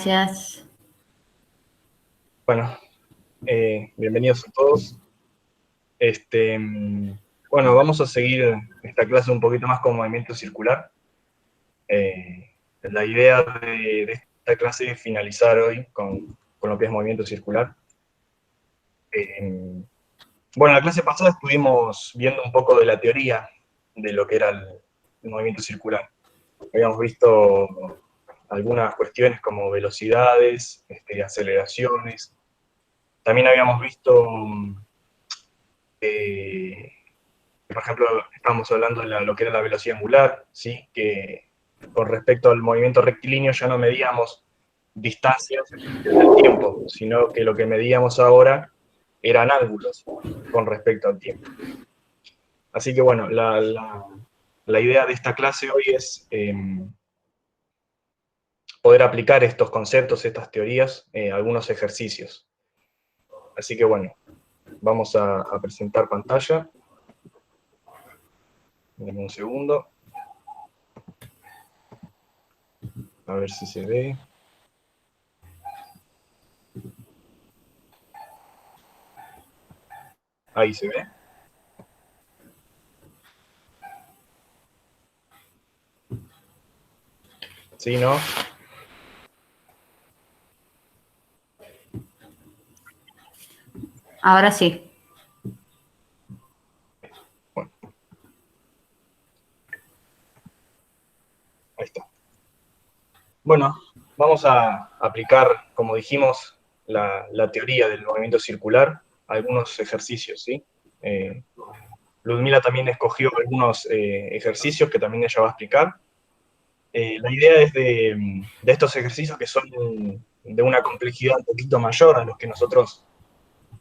Gracias. Bueno, bienvenidos a todos. Bueno, vamos a seguir esta clase un poquito más con movimiento circular. La idea de esta clase es finalizar hoy con lo que es movimiento circular. Bueno, en la clase pasada estuvimos viendo un poco de la teoría de lo que era el movimiento circular. Habíamos visto algunas cuestiones como velocidades, aceleraciones. También habíamos visto por ejemplo, estábamos hablando de lo que era la velocidad angular, ¿sí? Que con respecto al movimiento rectilíneo ya no medíamos distancias en el tiempo, sino que lo que medíamos ahora eran ángulos con respecto al tiempo. Así que bueno, la idea de esta clase hoy es poder aplicar estos conceptos, estas teorías, a algunos ejercicios. Así que bueno, vamos a presentar pantalla. Dame un segundo. A ver si se ve. Ahí se ve. ¿Sí, no? Ahora sí. Bueno, ahí está. Bueno, vamos a aplicar, como dijimos, la teoría del movimiento circular a algunos ejercicios, ¿sí? Ludmila también escogió algunos ejercicios que también ella va a explicar. La idea es de estos ejercicios que son de una complejidad un poquito mayor a los que nosotros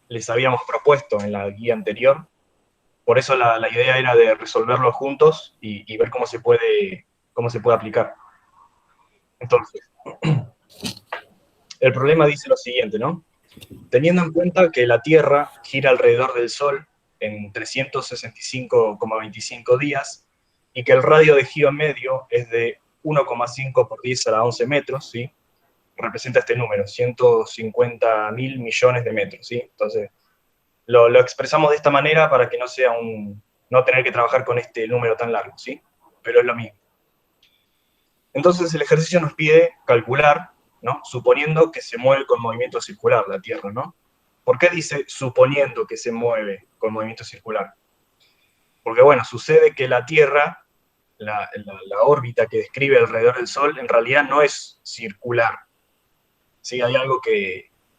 les habíamos propuesto en la guía anterior. Por eso la idea era de resolverlos juntos y ver cómo se puede aplicar. Entonces, el problema dice lo siguiente, ¿no? Teniendo en cuenta que la Tierra gira alrededor del Sol en 365,25 días y que el radio de giro medio es de 1,5 por 10 a la 11 metros, ¿sí? Representa este número, 150.000 millones de metros, ¿sí? Entonces, lo expresamos de esta manera para que no tener que trabajar con este número tan largo, ¿sí? Pero es lo mismo. Entonces, el ejercicio nos pide calcular, ¿no? Suponiendo que se mueve con movimiento circular la Tierra, ¿no? ¿Por qué dice suponiendo que se mueve con movimiento circular? Porque, bueno, sucede que la Tierra, la órbita que describe alrededor del Sol, en realidad no es circular. Sí, hay algo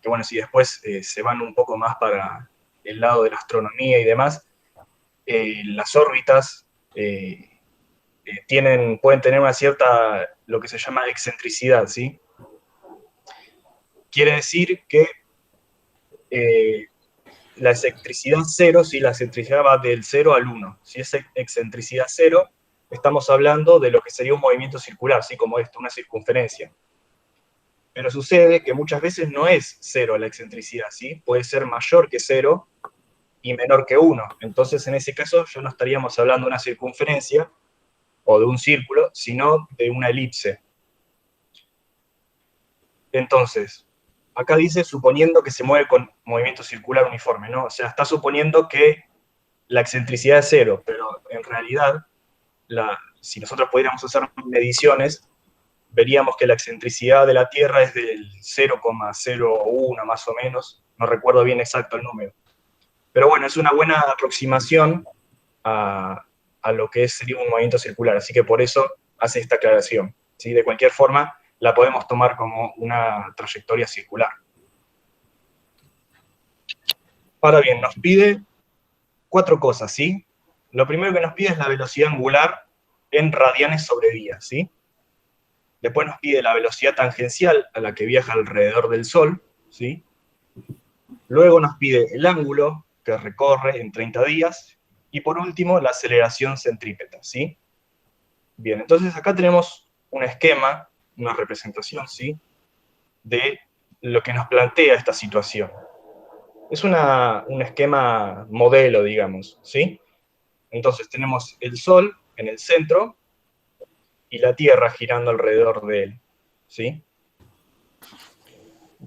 bueno, si después se van un poco más para el lado de la astronomía y demás, las órbitas pueden tener una cierta, lo que se llama excentricidad, ¿sí? Quiere decir que la excentricidad cero, si la excentricidad va del 0 al 1, si es excentricidad cero, estamos hablando de lo que sería un movimiento circular, ¿sí? Como esto, una circunferencia. Pero sucede que muchas veces no es cero la excentricidad, ¿sí? Puede ser mayor que 0 y menor que 1. Entonces, en ese caso, ya no estaríamos hablando de una circunferencia o de un círculo, sino de una elipse. Entonces, acá dice suponiendo que se mueve con movimiento circular uniforme, ¿no? O sea, está suponiendo que la excentricidad es cero, pero en realidad, si nosotros pudiéramos hacer mediciones, veríamos que la excentricidad de la Tierra es del 0,01 más o menos, no recuerdo bien exacto el número. Pero bueno, es una buena aproximación a lo que sería un movimiento circular, así que por eso hace esta aclaración, ¿sí? De cualquier forma, la podemos tomar como una trayectoria circular. Ahora bien, nos pide 4 cosas, ¿sí? Lo primero que nos pide es la velocidad angular en radianes sobre día, ¿sí? Después nos pide la velocidad tangencial a la que viaja alrededor del Sol, ¿sí? Luego nos pide el ángulo que recorre en 30 días. Y por último, la aceleración centrípeta, ¿sí? Bien, entonces acá tenemos un esquema, una representación, ¿sí? De lo que nos plantea esta situación. Es un esquema modelo, digamos, ¿sí? Entonces tenemos el Sol en el centro y la Tierra girando alrededor de él, ¿sí?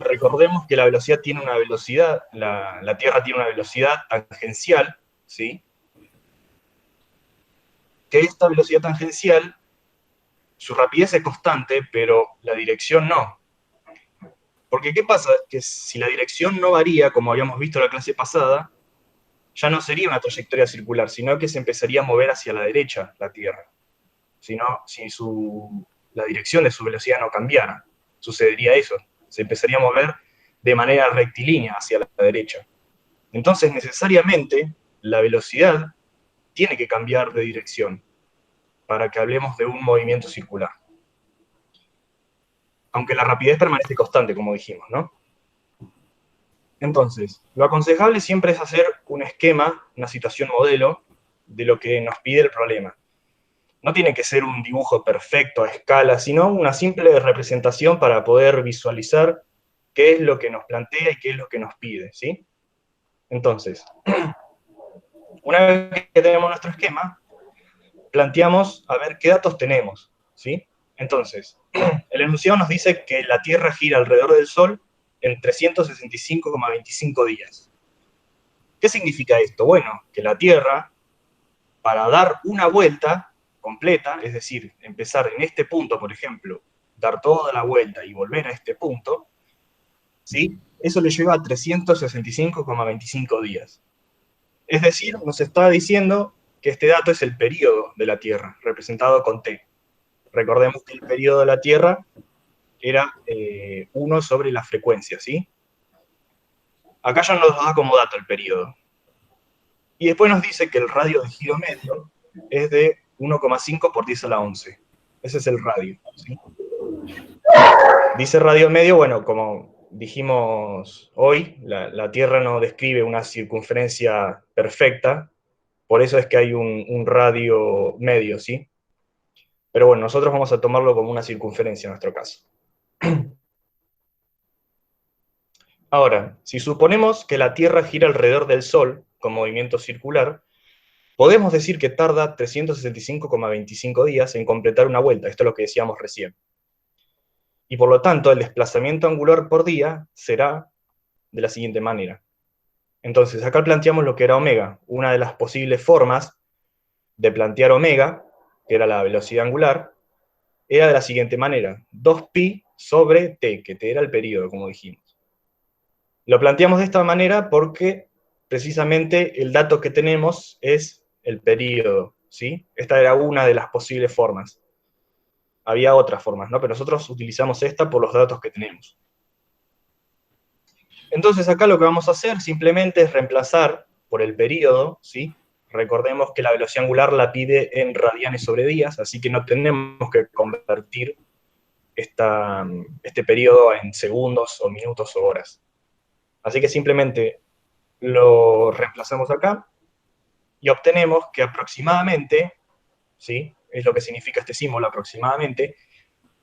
recordemos que la velocidad tiene una velocidad, la Tierra tiene una velocidad tangencial, ¿sí? Que esta velocidad tangencial, su rapidez es constante, pero la dirección no. Porque ¿qué pasa? Que si la dirección no varía, como habíamos visto en la clase pasada, ya no sería una trayectoria circular, sino que se empezaría a mover hacia la derecha la Tierra. Si la dirección de su velocidad no cambiara, sucedería eso. Se empezaría a mover de manera rectilínea hacia la derecha. Entonces, necesariamente, la velocidad tiene que cambiar de dirección para que hablemos de un movimiento circular. Aunque la rapidez permanece constante, como dijimos, ¿no? Entonces, lo aconsejable siempre es hacer un esquema, una situación modelo, de lo que nos pide el problema. No tiene que ser un dibujo perfecto a escala, sino una simple representación para poder visualizar qué es lo que nos plantea y qué es lo que nos pide, ¿sí? Entonces, una vez que tenemos nuestro esquema, planteamos a ver qué datos tenemos, ¿sí? Entonces, el enunciado nos dice que la Tierra gira alrededor del Sol en 365,25 días. ¿Qué significa esto? Bueno, que la Tierra, para dar una vuelta completa, es decir, empezar en este punto, por ejemplo, dar toda la vuelta y volver a este punto, ¿sí? Eso le lleva a 365,25 días. Es decir, nos está diciendo que este dato es el periodo de la Tierra, representado con T. Recordemos que el periodo de la Tierra era 1 sobre la frecuencia, ¿sí? Acá ya nos da como dato el periodo. Y después nos dice que el radio de giro medio es de 1,5 por 10 a la 11. Ese es el radio, ¿sí? Dice radio medio, bueno, como dijimos hoy, la Tierra no describe una circunferencia perfecta, por eso es que hay un radio medio, ¿sí? Pero bueno, nosotros vamos a tomarlo como una circunferencia en nuestro caso. Ahora, si suponemos que la Tierra gira alrededor del Sol con movimiento circular, podemos decir que tarda 365,25 días en completar una vuelta, esto es lo que decíamos recién. Y por lo tanto, el desplazamiento angular por día será de la siguiente manera. Entonces, acá planteamos lo que era omega. Una de las posibles formas de plantear omega, que era la velocidad angular, era de la siguiente manera: 2pi sobre t, que t era el periodo, como dijimos. Lo planteamos de esta manera porque precisamente el dato que tenemos es el periodo, ¿sí? Esta era una de las posibles formas. Había otras formas, ¿no? Pero nosotros utilizamos esta por los datos que tenemos. Entonces acá lo que vamos a hacer simplemente es reemplazar por el periodo, ¿sí? Recordemos que la velocidad angular la pide en radianes sobre días, así que no tenemos que convertir este periodo en segundos o minutos o horas. Así que simplemente lo reemplazamos acá y obtenemos que aproximadamente, ¿sí? Es lo que significa este símbolo, aproximadamente,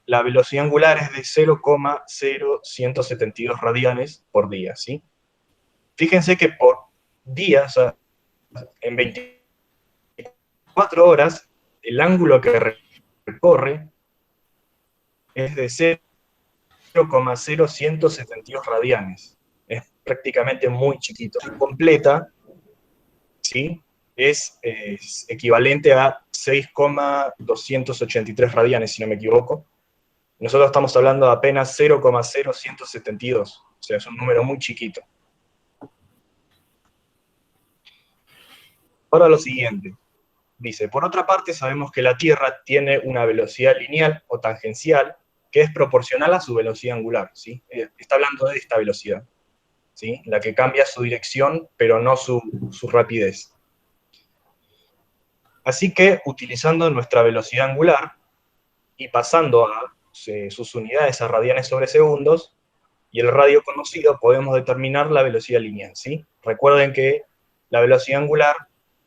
la velocidad angular es de 0,0172 radianes por día, ¿sí? Fíjense que por día, o sea, en 24 horas, el ángulo que recorre es de 0,0172 radianes. Es prácticamente muy chiquito. Completa, ¿sí? Es equivalente a 6,283 radianes, si no me equivoco. Nosotros estamos hablando de apenas 0,0172, o sea, es un número muy chiquito. Ahora lo siguiente. Dice, por otra parte, sabemos que la Tierra tiene una velocidad lineal o tangencial que es proporcional a su velocidad angular, ¿sí? Está hablando de esta velocidad, ¿sí? La que cambia su dirección, pero no su rapidez. Así que, utilizando nuestra velocidad angular y pasando a sus unidades a radianes sobre segundos, y el radio conocido, podemos determinar la velocidad lineal, ¿sí? Recuerden que la velocidad angular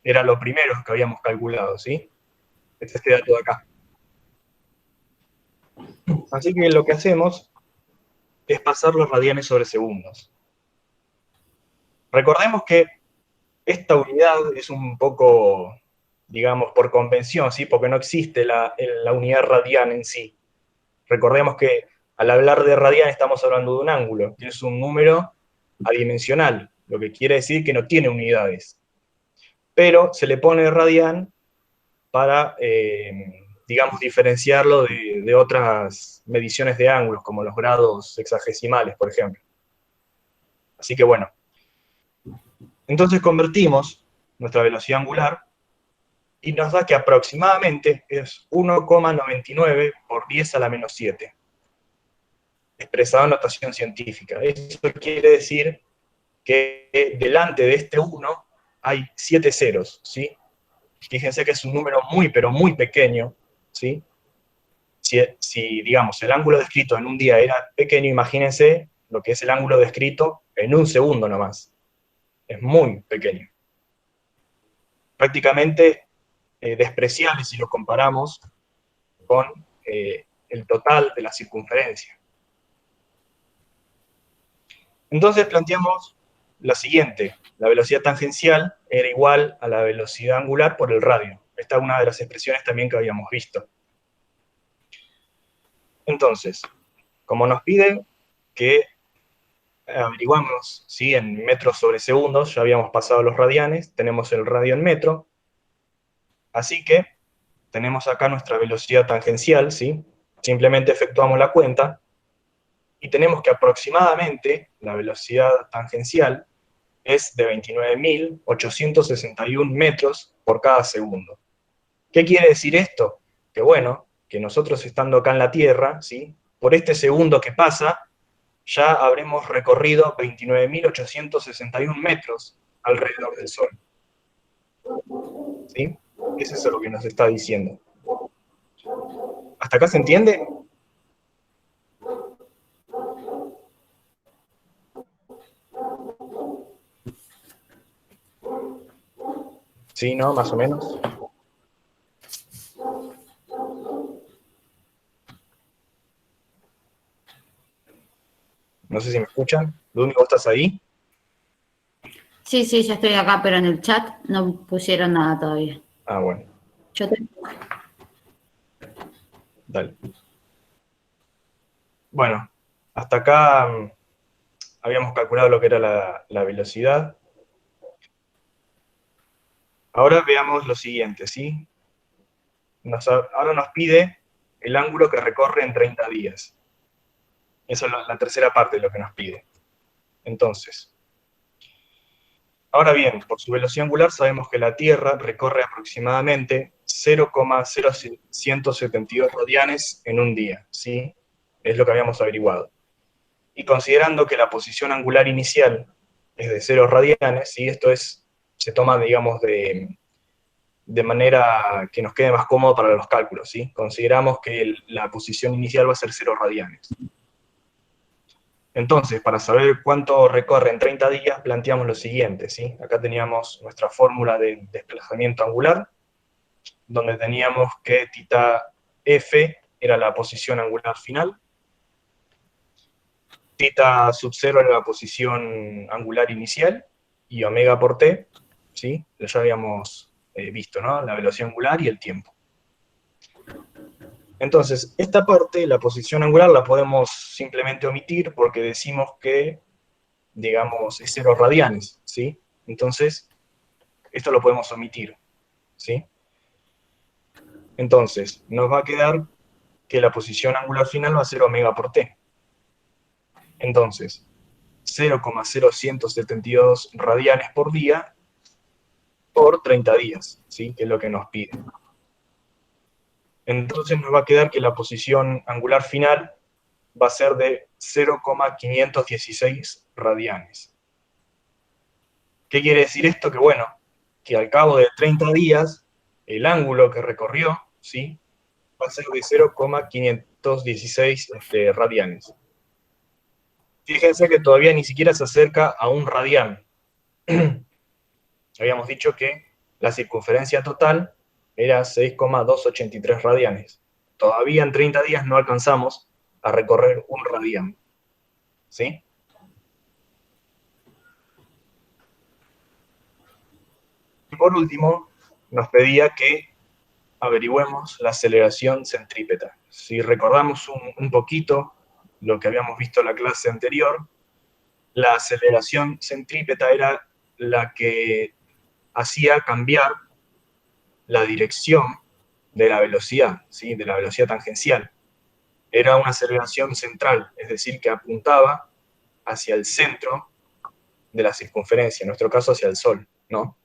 era lo primero que habíamos calculado, ¿sí? Este dato de acá. Así que lo que hacemos es pasar los radianes sobre segundos. Recordemos que esta unidad es un poco, digamos, por convención, ¿sí? Porque no existe la unidad radian en sí. Recordemos que al hablar de radian estamos hablando de un ángulo, que es un número adimensional, lo que quiere decir que no tiene unidades. Pero se le pone radian para, digamos, diferenciarlo de otras mediciones de ángulos, como los grados sexagesimales, por ejemplo. Así que bueno. Entonces convertimos nuestra velocidad angular y nos da que aproximadamente es 1,99 por 10 a la menos 7, expresado en notación científica. Eso quiere decir que delante de este 1 hay 7 ceros, ¿sí? Fíjense que es un número muy, pero muy pequeño, ¿sí? Si, digamos, el ángulo descrito en un día era pequeño, imagínense lo que es el ángulo descrito en un segundo nomás. Es muy pequeño. Prácticamente despreciable si lo comparamos con el total de la circunferencia. Entonces planteamos lo siguiente: la velocidad tangencial era igual a la velocidad angular por el radio. Esta es una de las expresiones también que habíamos visto. Entonces, como nos piden que averiguamos, ¿sí?, en metros sobre segundos, ya habíamos pasado los radianes, tenemos el radio en metro, así que tenemos acá nuestra velocidad tangencial, ¿sí? Simplemente efectuamos la cuenta, y tenemos que aproximadamente la velocidad tangencial es de 29.861 metros por cada segundo. ¿Qué quiere decir esto? Que bueno, que nosotros estando acá en la Tierra, ¿sí?, por este segundo que pasa, ya habremos recorrido 29.861 metros alrededor del Sol. ¿Sí? Eso es lo que nos está diciendo. ¿Hasta acá se entiende? ¿Sí, no? Más o menos. No sé si me escuchan. Ludmila, ¿vos estás ahí? Sí, sí, ya estoy acá, pero en el chat no pusieron nada todavía. Ah, bueno. Yo te... Dale. Bueno, hasta acá habíamos calculado lo que era la velocidad. Ahora veamos lo siguiente, ¿sí? Ahora nos pide el ángulo que recorre en 30 días. Esa es la tercera parte de lo que nos pide. Entonces, ahora bien, por su velocidad angular sabemos que la Tierra recorre aproximadamente 0,0172 radianes en un día, ¿sí? Es lo que habíamos averiguado. Y considerando que la posición angular inicial es de 0 radianes, ¿sí? Esto se toma, digamos, de manera que nos quede más cómodo para los cálculos, ¿sí? Consideramos que la posición inicial va a ser 0 radianes. Entonces, para saber cuánto recorre en 30 días, planteamos lo siguiente, ¿sí? Acá teníamos nuestra fórmula de desplazamiento angular, donde teníamos que θ f era la posición angular final, θ sub 0 era la posición angular inicial, y omega por t, ¿sí? Ya habíamos visto, ¿no? La velocidad angular y el tiempo. Entonces, esta parte, la posición angular, la podemos simplemente omitir porque decimos que, digamos, es 0 radianes, ¿sí? Entonces, esto lo podemos omitir, ¿sí? Entonces, nos va a quedar que la posición angular final va a ser omega por t. Entonces, 0,0172 radianes por día por 30 días, ¿sí? Que es lo que nos pide. Entonces nos va a quedar que la posición angular final va a ser de 0,516 radianes. ¿Qué quiere decir esto? Que bueno, que al cabo de 30 días, el ángulo que recorrió, ¿sí?, va a ser de 0,516 radianes. Fíjense que todavía ni siquiera se acerca a un radián. Habíamos dicho que la circunferencia total era 6,283 radianes. Todavía en 30 días no alcanzamos a recorrer un radián. ¿Sí? Y por último, nos pedía que averigüemos la aceleración centrípeta. Si recordamos un poquito lo que habíamos visto en la clase anterior, la aceleración centrípeta era la que hacía cambiar la dirección de la velocidad, ¿sí? De la velocidad tangencial. Era una aceleración central, es decir, que apuntaba hacia el centro de la circunferencia, en nuestro caso hacia el Sol, ¿no?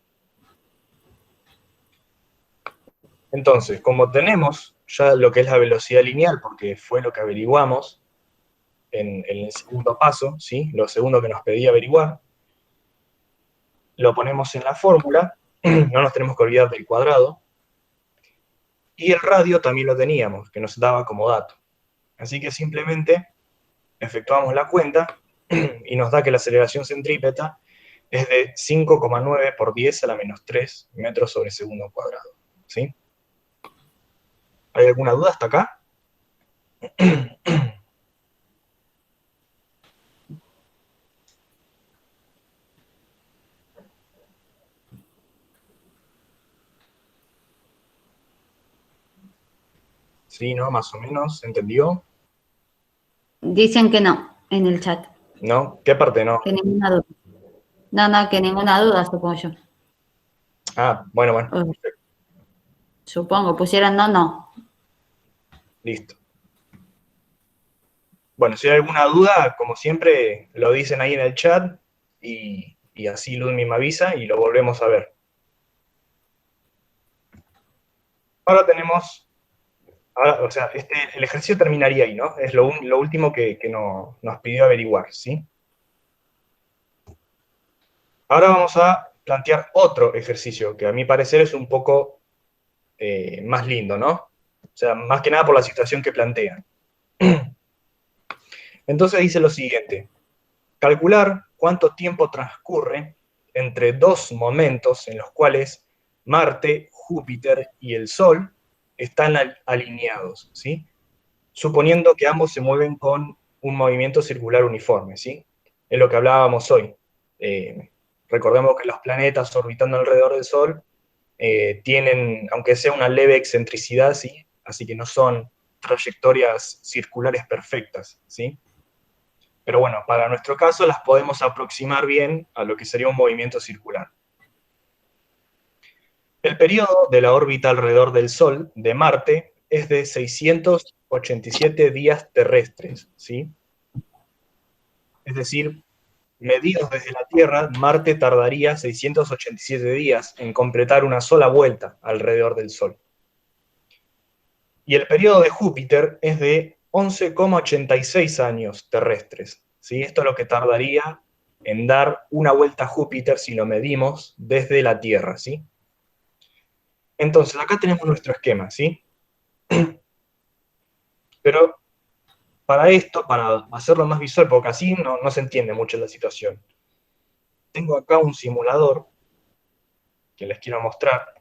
Entonces, como tenemos ya lo que es la velocidad lineal, porque fue lo que averiguamos en el segundo paso, ¿sí? Lo segundo que nos pedía averiguar, lo ponemos en la fórmula, no nos tenemos que olvidar del cuadrado, y el radio también lo teníamos, que nos daba como dato. Así que simplemente efectuamos la cuenta y nos da que la aceleración centrípeta es de 5,9 por 10 a la menos 3 metros sobre segundo cuadrado, ¿sí? ¿Hay alguna duda hasta acá? Sí, ¿no? Más o menos, ¿entendió? Dicen que no, en el chat. ¿No? ¿Qué parte no? Que ninguna duda. No, no, que ninguna duda, supongo yo. Ah, bueno, Eh, perfecto, Supongo, pusieron no, no. listo. Bueno, si hay alguna duda, como siempre, lo dicen ahí en el chat y así Ludmi me avisa y lo volvemos a ver. Ahora tenemos, o sea, el ejercicio terminaría ahí, ¿no? Es lo último que nos pidió averiguar, ¿sí? Ahora vamos a plantear otro ejercicio que a mi parecer es un poco más lindo, ¿no? O sea, más que nada por la situación que plantean. Entonces dice lo siguiente: calcular cuánto tiempo transcurre entre dos momentos en los cuales Marte, Júpiter y el Sol están alineados, ¿sí? Suponiendo que ambos se mueven con un movimiento circular uniforme, ¿sí? Es lo que hablábamos hoy. Recordemos que los planetas orbitando alrededor del Sol tienen, aunque sea una leve excentricidad, ¿sí? Así que no son trayectorias circulares perfectas, ¿sí? Pero bueno, para nuestro caso las podemos aproximar bien a lo que sería un movimiento circular. El periodo de la órbita alrededor del Sol de Marte es de 687 días terrestres, ¿sí? Es decir, medidos desde la Tierra, Marte tardaría 687 días en completar una sola vuelta alrededor del Sol. Y el periodo de Júpiter es de 11,86 años terrestres, ¿sí? Esto es lo que tardaría en dar una vuelta a Júpiter si lo medimos desde la Tierra, ¿sí? Entonces, acá tenemos nuestro esquema, ¿sí? Pero para esto, para hacerlo más visual, porque así no se entiende mucho la situación, tengo acá un simulador que les quiero mostrar.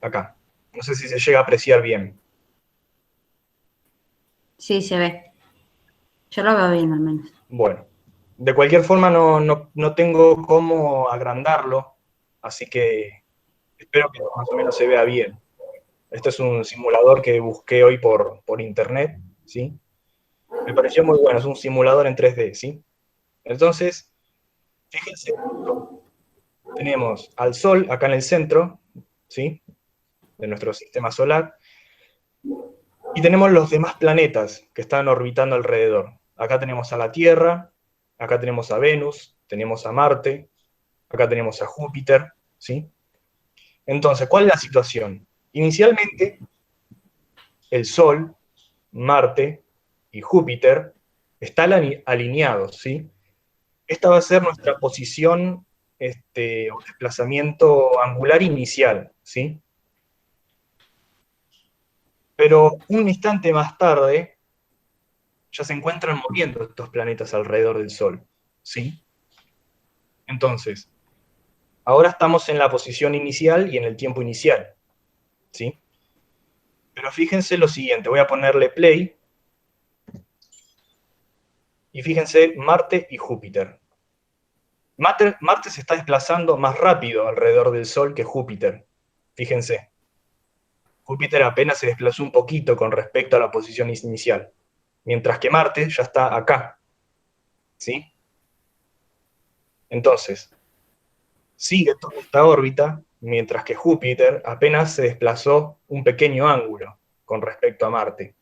Acá. No sé si se llega a apreciar bien. Sí, se ve. Yo lo veo bien al menos. Bueno, de cualquier forma no tengo cómo agrandarlo, así que espero que más o menos se vea bien. Este es un simulador que busqué hoy por internet, ¿sí? Me pareció muy bueno, es un simulador en 3D, ¿sí? Entonces, fíjense, tenemos al Sol acá en el centro, ¿sí? De nuestro sistema solar, y tenemos los demás planetas que están orbitando alrededor. Acá tenemos a la Tierra, acá tenemos a Venus, tenemos a Marte, acá tenemos a Júpiter, ¿sí? Entonces, ¿cuál es la situación? Inicialmente, el Sol, Marte y Júpiter están alineados, ¿sí? Esta va a ser nuestra posición o desplazamiento angular inicial, ¿sí? Pero un instante más tarde ya se encuentran moviendo estos planetas alrededor del Sol, ¿sí? Entonces, ahora estamos en la posición inicial y en el tiempo inicial, ¿sí? Pero fíjense lo siguiente, voy a ponerle play, y fíjense Marte y Júpiter. Marte se está desplazando más rápido alrededor del Sol que Júpiter, fíjense. Júpiter apenas se desplazó un poquito con respecto a la posición inicial, mientras que Marte ya está acá, ¿sí? Entonces, sigue toda esta órbita, mientras que Júpiter apenas se desplazó un pequeño ángulo con respecto a Marte.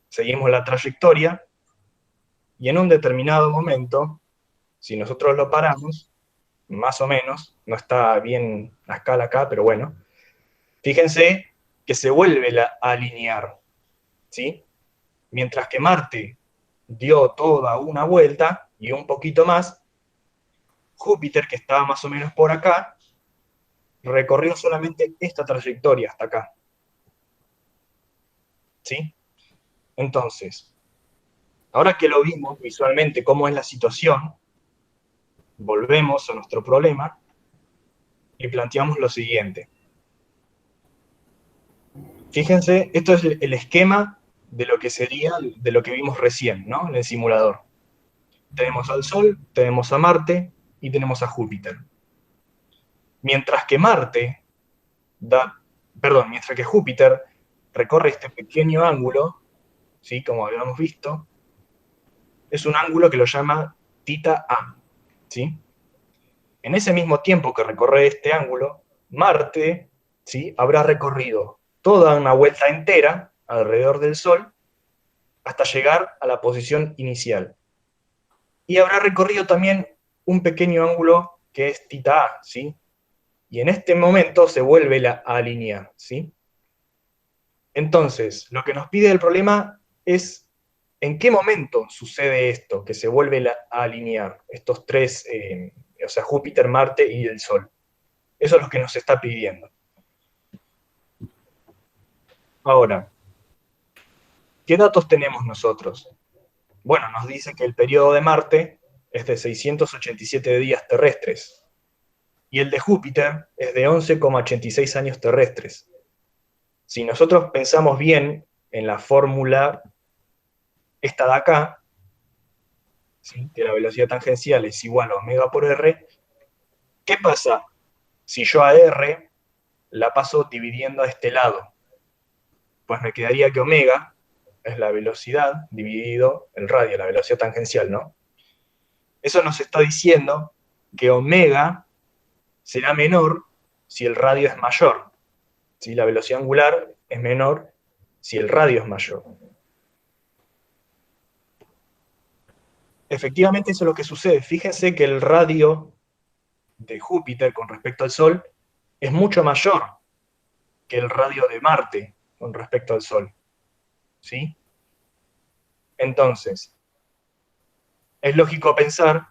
Seguimos la trayectoria y en un determinado momento, si nosotros lo paramos, más o menos, no está bien la escala acá, pero bueno, fíjense que se vuelve a alinear, ¿sí? Mientras que Marte dio toda una vuelta y un poquito más, Júpiter, que estaba más o menos por acá, recorrió solamente esta trayectoria hasta acá, ¿sí? Entonces, ahora que lo vimos visualmente cómo es la situación, volvemos a nuestro problema y planteamos lo siguiente. Fíjense, esto es el esquema de lo que sería, de lo que vimos recién, ¿no? En el simulador. Tenemos al Sol, tenemos a Marte y tenemos a Júpiter. Mientras que mientras que Júpiter recorre este pequeño ángulo, ¿sí? Como habíamos visto, es un ángulo que lo llama θ A, ¿sí? En ese mismo tiempo que recorre este ángulo, Marte, ¿sí? Habrá recorrido toda una vuelta entera alrededor del Sol hasta llegar a la posición inicial. Y habrá recorrido también un pequeño ángulo que es θ A, ¿sí? Y en este momento se vuelve a alinear, ¿sí? Entonces, lo que nos pide el problema es en qué momento sucede esto, que se vuelve a alinear estos tres, o sea, Júpiter, Marte y el Sol. Eso es lo que nos está pidiendo. Ahora, ¿qué datos tenemos nosotros? Bueno, nos dice que el periodo de Marte es de 687 días terrestres y el de Júpiter es de 11,86 años terrestres. Si nosotros pensamos bien en la fórmula esta de acá, ¿sí? Que la velocidad tangencial es igual a omega por r, ¿qué pasa si yo a r la paso dividiendo a este lado? Pues me quedaría que omega es la velocidad dividido el radio, la velocidad tangencial, ¿no? Eso nos está diciendo que omega será menor si el radio es mayor, si la velocidad angular es menor si el radio es mayor. Efectivamente eso es lo que sucede. Fíjense que el radio de Júpiter con respecto al Sol es mucho mayor que el radio de Marte con respecto al Sol, ¿sí? Entonces, es lógico pensar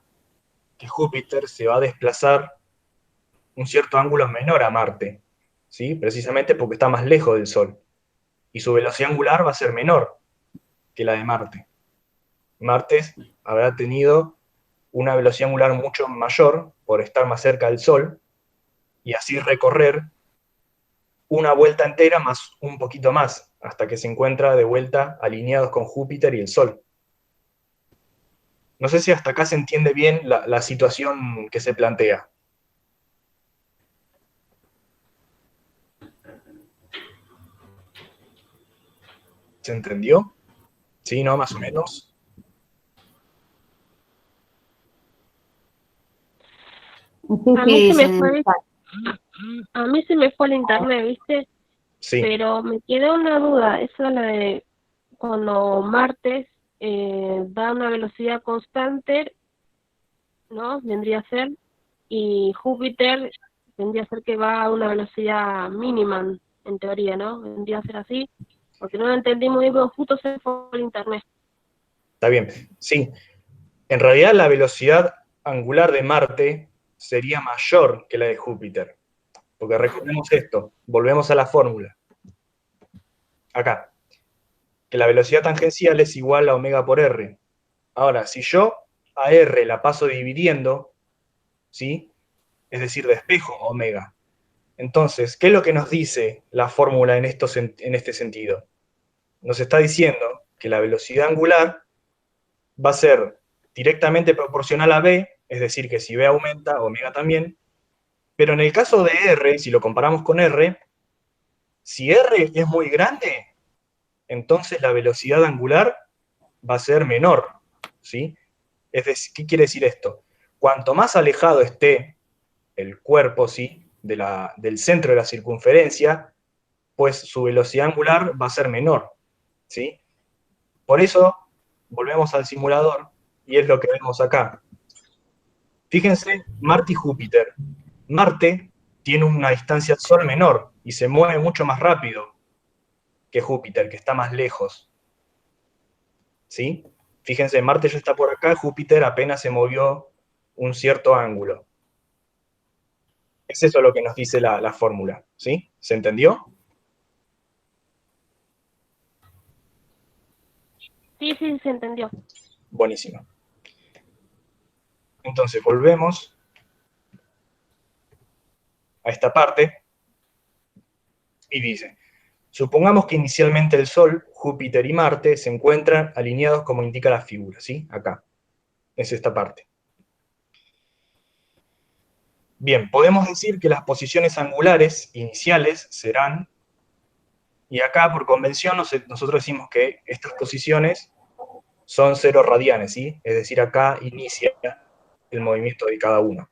que Júpiter se va a desplazar un cierto ángulo menor a Marte, ¿sí? Precisamente porque está más lejos del Sol. Y su velocidad angular va a ser menor que la de Marte. Marte habrá tenido una velocidad angular mucho mayor por estar más cerca del Sol y así recorrer una vuelta entera más un poquito más, hasta que se encuentra de vuelta alineados con Júpiter y el Sol. No sé si hasta acá se entiende bien la situación que se plantea. ¿Se entendió? ¿Sí, no? Más o menos. Sí, A mí sí, se me dicen, fue, a mí se me fue el internet, ¿viste? Sí, Pero me quedó una duda, eso es la de cuando Marte da una velocidad constante, ¿no? Vendría a ser, y Júpiter vendría a ser que va a una velocidad mínima, en teoría, ¿no? Vendría a ser así, porque no lo entendí muy bien, justo se fue el internet. está bien. Sí, en realidad la velocidad angular de Marte sería mayor que la de Júpiter. Porque recordemos esto, volvemos a la fórmula. Acá, que la velocidad tangencial es igual a omega por r. Ahora, si yo a r la paso dividiendo, ¿sí? Es decir, despejo omega. Entonces, ¿qué es lo que nos dice la fórmula en este sentido? Nos está diciendo que la velocidad angular va a ser directamente proporcional a b, es decir, que si b aumenta, omega también, pero en el caso de r, si lo comparamos con r, Si R es muy grande, entonces la velocidad angular va a ser menor, ¿sí? Es decir, ¿qué quiere decir esto? Cuanto más alejado esté el cuerpo, ¿sí?, del centro de la circunferencia, pues su velocidad angular va a ser menor, ¿sí? Por eso, volvemos al simulador, y es lo que vemos acá. Fíjense, Marte y Júpiter. Marte tiene una distancia al Sol menor, y se mueve mucho más rápido que Júpiter, que está más lejos, ¿sí? Fíjense, Marte ya está por acá, Júpiter apenas se movió un cierto ángulo. Es eso lo que nos dice la fórmula, ¿sí? ¿Se entendió? Sí, sí, se entendió. Buenísimo. Entonces, volvemos a esta parte y dice, supongamos que inicialmente el Sol, Júpiter y Marte se encuentran alineados como indica la figura, ¿sí? Acá, es esta parte. Bien, podemos decir que las posiciones angulares iniciales serán, y acá por convención nosotros decimos que estas posiciones son 0 radianes, ¿sí? Es decir, acá inicia el movimiento de cada uno.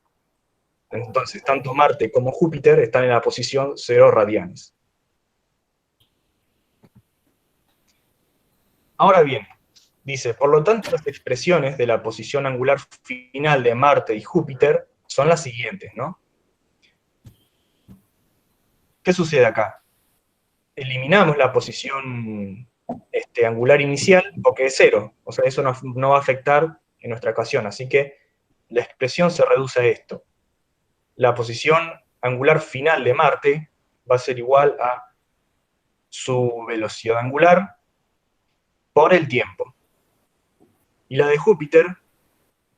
Entonces, tanto Marte como Júpiter están en la posición 0 radianes. Ahora bien, dice, por lo tanto, las expresiones de la posición angular final de Marte y Júpiter son las siguientes, ¿no? ¿Qué sucede acá? Eliminamos la posición angular inicial porque es 0, o sea, eso no va a afectar en nuestra ecuación, así que la expresión se reduce a esto. La posición angular final de Marte va a ser igual a su velocidad angular por el tiempo. Y la de Júpiter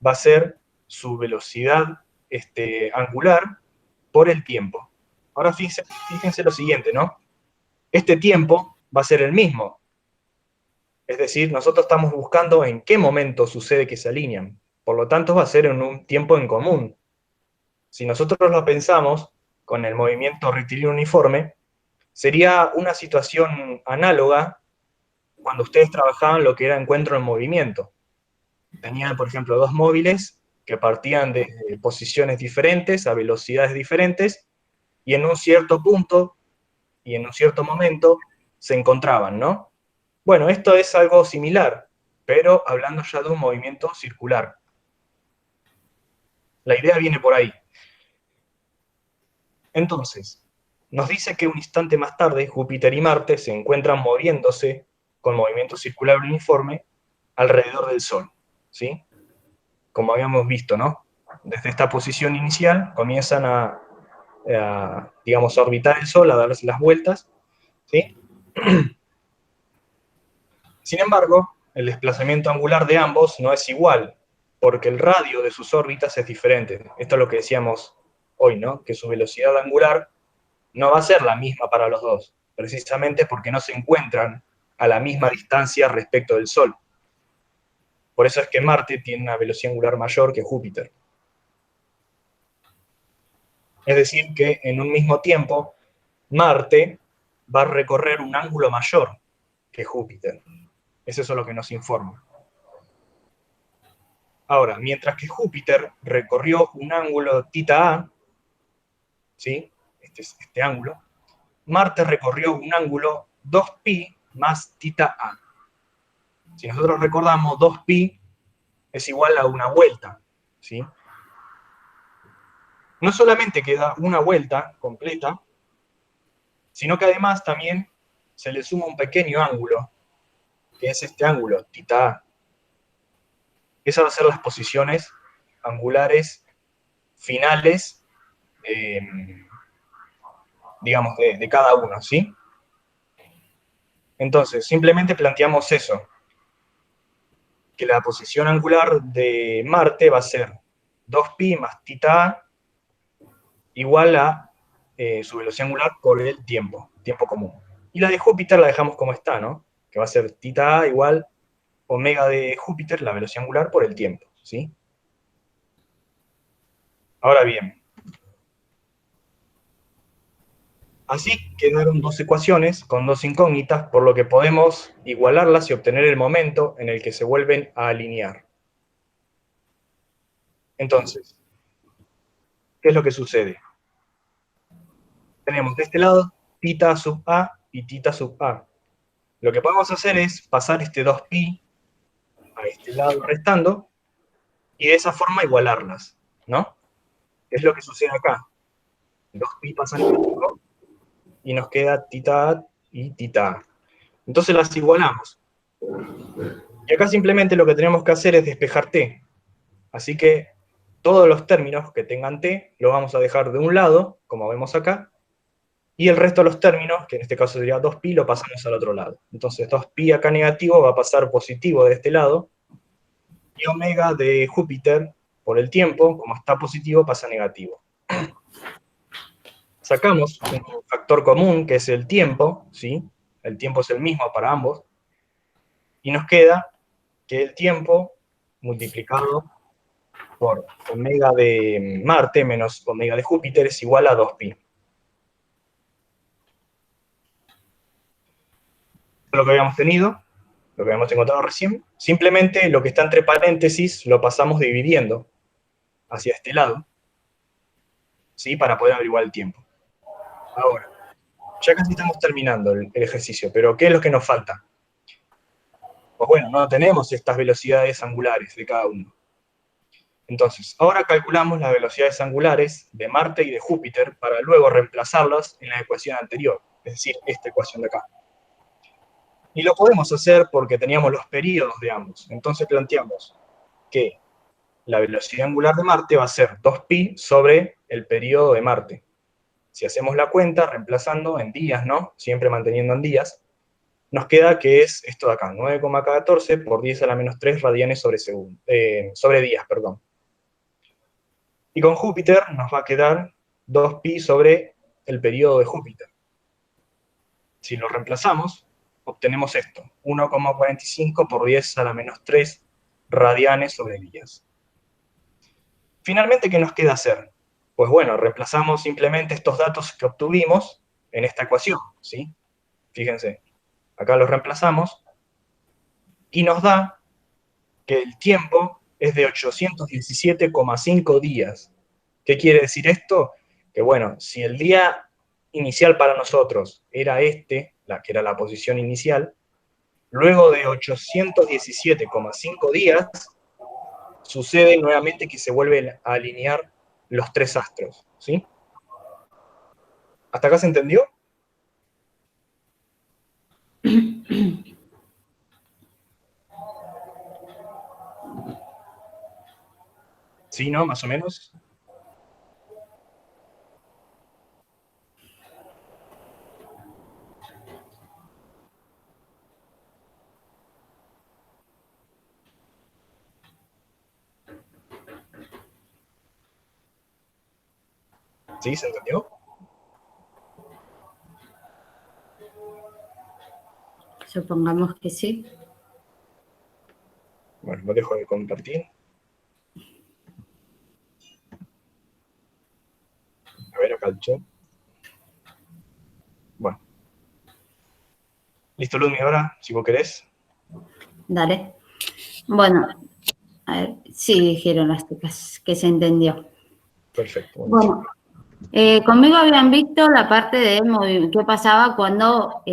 va a ser su velocidad angular por el tiempo. Ahora fíjense lo siguiente, ¿no? Este tiempo va a ser el mismo. Es decir, nosotros estamos buscando en qué momento sucede que se alinean. Por lo tanto, va a ser en un tiempo en común. Si nosotros lo pensamos con el movimiento rectilíneo uniforme, sería una situación análoga cuando ustedes trabajaban lo que era encuentro en movimiento. Tenían, por ejemplo, dos móviles que partían de posiciones diferentes, a velocidades diferentes, y en un cierto punto y en un cierto momento se encontraban, ¿no? Bueno, esto es algo similar, pero hablando ya de un movimiento circular. La idea viene por ahí. Entonces, nos dice que un instante más tarde Júpiter y Marte se encuentran moviéndose con movimiento circular uniforme alrededor del Sol, ¿sí? Como habíamos visto, ¿no? Desde esta posición inicial comienzan digamos, a orbitar el Sol, a darse las vueltas, ¿sí? Sin embargo, el desplazamiento angular de ambos no es igual, porque el radio de sus órbitas es diferente. Esto es lo que decíamos hoy, ¿no? Que su velocidad angular no va a ser la misma para los dos, precisamente porque no se encuentran a la misma distancia respecto del Sol. Por eso es que Marte tiene una velocidad angular mayor que Júpiter. Es decir, que en un mismo tiempo, Marte va a recorrer un ángulo mayor que Júpiter. Es eso lo que nos informa. Ahora, mientras que Júpiter recorrió un ángulo θ, ¿sí? Este ángulo, Marte recorrió un ángulo 2π más θ. Si nosotros recordamos, 2π es igual a una vuelta, ¿sí? No solamente queda una vuelta completa, sino que además también se le suma un pequeño ángulo, que es este ángulo, θ. Esas van a ser las posiciones angulares finales, digamos, de cada uno, ¿sí? Entonces, simplemente planteamos eso, que la posición angular de Marte va a ser 2π más θ igual a su velocidad angular por el tiempo común. Y la de Júpiter la dejamos como está, ¿no? Que va a ser θ igual omega de Júpiter, la velocidad angular, por el tiempo, ¿sí? Ahora bien, Así quedaron dos ecuaciones con dos incógnitas, por lo que podemos igualarlas y obtener el momento en el que se vuelven a alinear. Entonces, ¿qué es lo que sucede? Tenemos de este lado θ sub A y θ sub A. Lo que podemos hacer es pasar este 2pi a este lado restando y de esa forma igualarlas, ¿no? Es lo que sucede acá. 2pi pasa negativo y nos queda θ y θ. Entonces las igualamos. Y acá simplemente lo que tenemos que hacer es despejar t. Así que todos los términos que tengan t los vamos a dejar de un lado, como vemos acá, y el resto de los términos, que en este caso sería 2pi, lo pasamos al otro lado. Entonces 2pi acá negativo va a pasar positivo de este lado, y omega de Júpiter, por el tiempo, como está positivo, pasa negativo. Sacamos un factor común, que es el tiempo, ¿sí? El tiempo es el mismo para ambos, y nos queda que el tiempo multiplicado por omega de Marte menos omega de Júpiter es igual a 2pi. Esto es lo que habíamos tenido, lo que habíamos encontrado recién. Simplemente lo que está entre paréntesis lo pasamos dividiendo hacia este lado, ¿sí? Para poder averiguar el tiempo. Ahora, ya casi estamos terminando el ejercicio, pero ¿qué es lo que nos falta? Pues bueno, no tenemos estas velocidades angulares de cada uno. Entonces, ahora calculamos las velocidades angulares de Marte y de Júpiter para luego reemplazarlas en la ecuación anterior, es decir, esta ecuación de acá. Y lo podemos hacer porque teníamos los períodos de ambos. Entonces planteamos que la velocidad angular de Marte va a ser 2pi sobre el período de Marte. Si hacemos la cuenta, reemplazando en días, ¿no? Siempre manteniendo en días, nos queda que es esto de acá, 9,14 por 10 a la menos 3 radianes sobre días, perdón. Y con Júpiter nos va a quedar 2pi sobre el periodo de Júpiter. Si lo reemplazamos, obtenemos esto, 1,45 por 10 a la menos 3 radianes sobre días. Finalmente, ¿qué nos queda hacer? Pues bueno, reemplazamos simplemente estos datos que obtuvimos en esta ecuación, ¿sí? Fíjense, acá los reemplazamos y nos da que el tiempo es de 817,5 días. ¿Qué quiere decir esto? Que bueno, si el día inicial para nosotros era este, que era la posición inicial, luego de 817,5 días, sucede nuevamente que se vuelven a alinear los tres astros, ¿sí? ¿Hasta acá se entendió? ¿Sí, no? Más o menos. ¿Sí? ¿Se entendió? Supongamos que sí. Bueno, lo dejo de compartir. A ver, acá el chat. Bueno. Listo, Lumi, ahora, si vos querés. Dale. Bueno, a ver, sí dijeron las chicas que se entendió. Perfecto. Bueno, conmigo habían visto la parte de qué pasaba cuando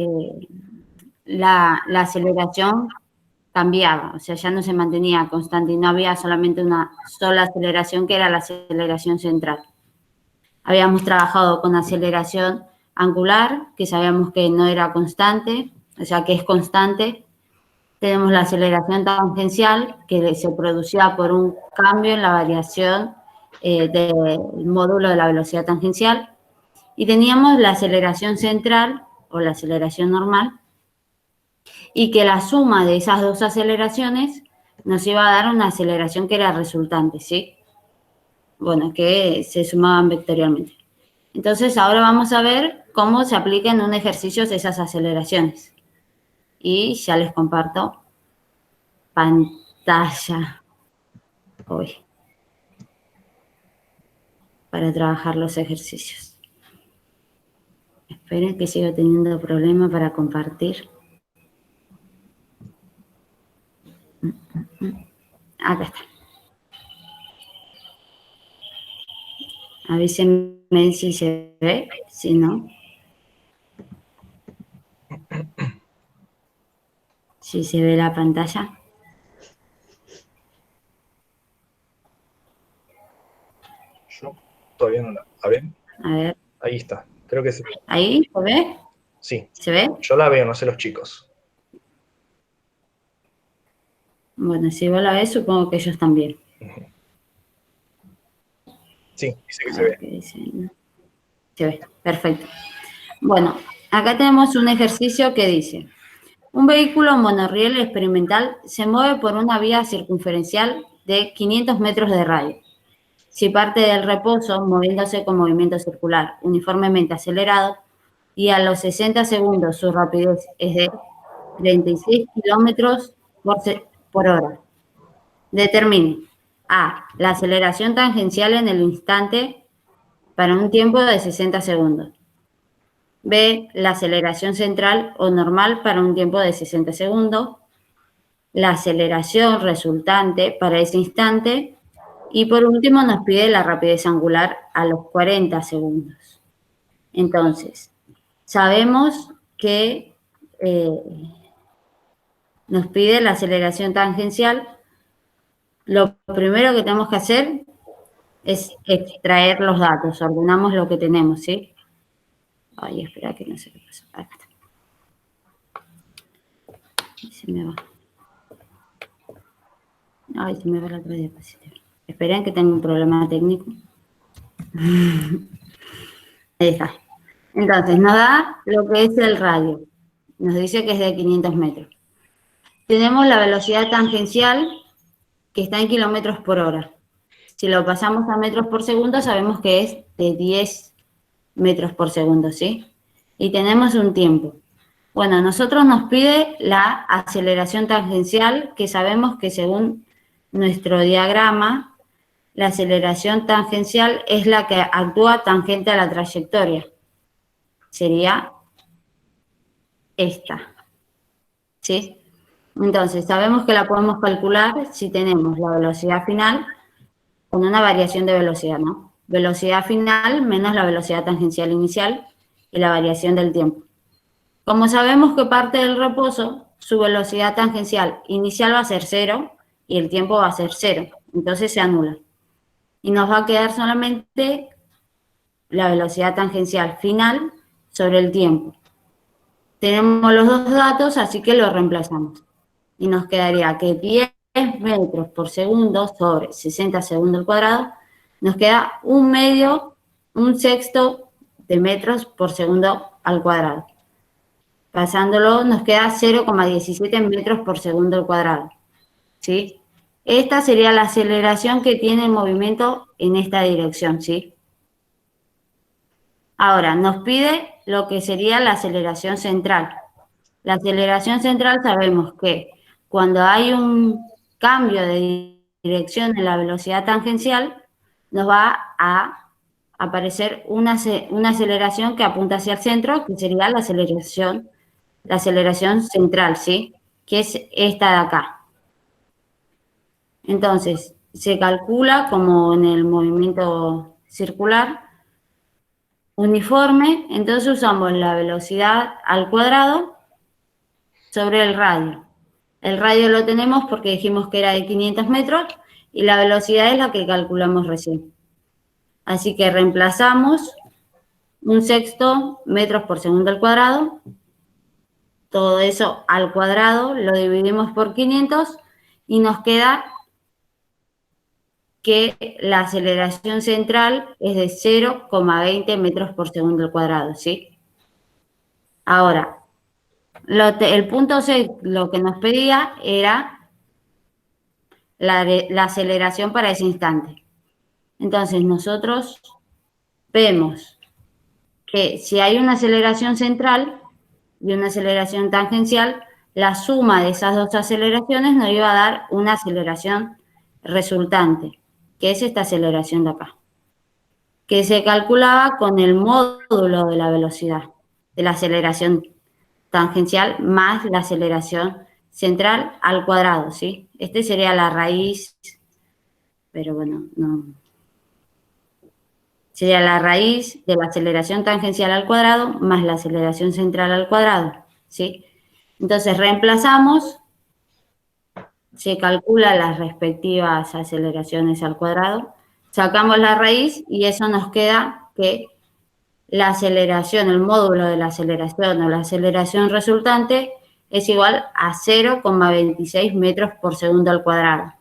la aceleración cambiaba, o sea, ya no se mantenía constante y no había solamente una sola aceleración que era la aceleración central. Habíamos trabajado con aceleración angular, que sabíamos que no era constante, o sea, que es constante. Tenemos la aceleración tangencial, que se producía por un cambio en la variación del módulo de la velocidad tangencial. Y teníamos la aceleración central, o la aceleración normal, y que la suma de esas dos aceleraciones nos iba a dar una aceleración que era resultante, ¿sí? Bueno, que se sumaban vectorialmente. Entonces, ahora vamos a ver cómo se aplican en un ejercicio esas aceleraciones. Y ya les comparto pantalla hoy para trabajar los ejercicios. Esperen que sigo teniendo problemas para compartir. Acá está. Avísenme si se ve, si no. Si se ve la pantalla. Yo todavía no la... A ver, A ver. ahí está. Creo que se ve. ¿Ahí? ¿Se ve? Sí. ¿Se ve? Yo la veo, no sé los chicos. Bueno, si vos la ves, supongo que ellos también. Sí, dice que A se ver ve. qué dice. Se ve, perfecto. Bueno, acá tenemos un ejercicio que dice: un vehículo monorriel experimental se mueve por una vía circunferencial de 500 metros de radio. Si parte del reposo, moviéndose con movimiento circular, uniformemente acelerado, y a los 60 segundos su rapidez es de 36 kilómetros por hora. Determine A. La aceleración tangencial en el instante para un tiempo de 60 segundos. B. La aceleración central o normal para un tiempo de 60 segundos. La aceleración resultante para ese instante. Y por último nos pide la rapidez angular a los 40 segundos. Entonces, sabemos que nos pide la aceleración tangencial. Lo primero que tenemos que hacer es extraer los datos, ordenamos lo que tenemos, ¿sí? Ay, espera que no sé qué pasó. Acá está. Se me va. Ay, se me va la otra diapositiva. Esperen que tengo un problema técnico. Ahí está. Entonces, nos da lo que es el radio. Nos dice que es de 500 metros. Tenemos la velocidad tangencial, que está en kilómetros por hora. Si lo pasamos a metros por segundo, sabemos que es de 10 metros por segundo, ¿sí? Y tenemos un tiempo. Bueno, a nosotros nos pide la aceleración tangencial, que sabemos que según nuestro diagrama, la aceleración tangencial es la que actúa tangente a la trayectoria. Sería esta, ¿sí? Entonces, sabemos que la podemos calcular si tenemos la velocidad final con una variación de velocidad, ¿no? Velocidad final menos la velocidad tangencial inicial y la variación del tiempo. Como sabemos que parte del reposo, su velocidad tangencial inicial va a ser 0 y el tiempo va a ser 0. Entonces se anula. Y nos va a quedar solamente la velocidad tangencial final sobre el tiempo. Tenemos los dos datos, así que los reemplazamos. Y nos quedaría que 10 metros por segundo sobre 60 segundos al cuadrado, nos queda un sexto de metros por segundo al cuadrado. Pasándolo nos queda 0,17 metros por segundo al cuadrado, ¿sí? Esta sería la aceleración que tiene el movimiento en esta dirección, ¿sí? Ahora, nos pide lo que sería la aceleración central. La aceleración central sabemos que cuando hay un cambio de dirección en la velocidad tangencial, nos va a aparecer una aceleración que apunta hacia el centro, que sería la aceleración central, ¿sí? Que es esta de acá. Entonces, se calcula como en el movimiento circular uniforme, entonces usamos la velocidad al cuadrado sobre el radio. El radio lo tenemos porque dijimos que era de 500 metros y la velocidad es la que calculamos recién. Así que reemplazamos un sexto metros por segundo al cuadrado. Todo eso al cuadrado lo dividimos por 500 y nos queda que la aceleración central es de 0,20 metros por segundo al cuadrado, ¿sí? Ahora, el punto 6, lo que nos pedía era la aceleración para ese instante. Entonces, nosotros vemos que si hay una aceleración central y una aceleración tangencial, la suma de esas dos aceleraciones nos iba a dar una aceleración resultante, que es esta aceleración de acá, que se calculaba con el módulo de la velocidad. de la aceleración tangencial más la aceleración central al cuadrado, ¿sí? Este sería la raíz, pero bueno, no. Sería la raíz de la aceleración tangencial al cuadrado más la aceleración central al cuadrado, ¿sí? Entonces reemplazamos, se calcula las respectivas aceleraciones al cuadrado, sacamos la raíz y eso nos queda que la aceleración, el módulo de la aceleración o la aceleración resultante es igual a 0,26 metros por segundo al cuadrado.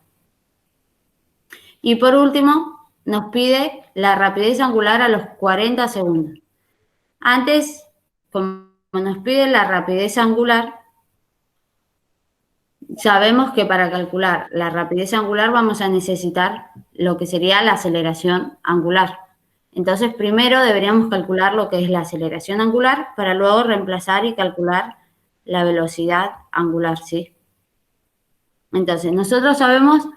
Y por último, nos pide la rapidez angular a los 40 segundos. Antes, como nos pide la rapidez angular, sabemos que para calcular la rapidez angular vamos a necesitar lo que sería la aceleración angular. Entonces, primero deberíamos calcular lo que es la aceleración angular para luego reemplazar y calcular la velocidad angular, ¿sí? Entonces, nosotros sabemos,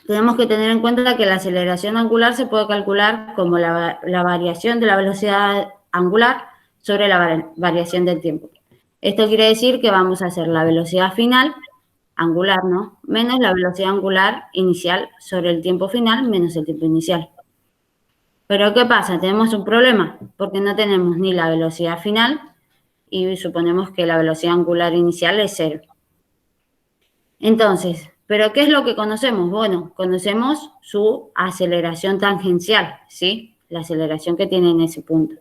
tenemos que tener en cuenta que la aceleración angular se puede calcular como la variación de la velocidad angular sobre la variación del tiempo. Esto quiere decir que vamos a hacer la velocidad final, angular, ¿no? Menos la velocidad angular inicial sobre el tiempo final menos el tiempo inicial. Pero ¿qué pasa? Tenemos un problema, porque no tenemos ni la velocidad final y suponemos que la velocidad angular inicial es 0. Entonces, ¿pero qué es lo que conocemos? Bueno, conocemos su aceleración tangencial, ¿sí? La aceleración que tiene en ese punto.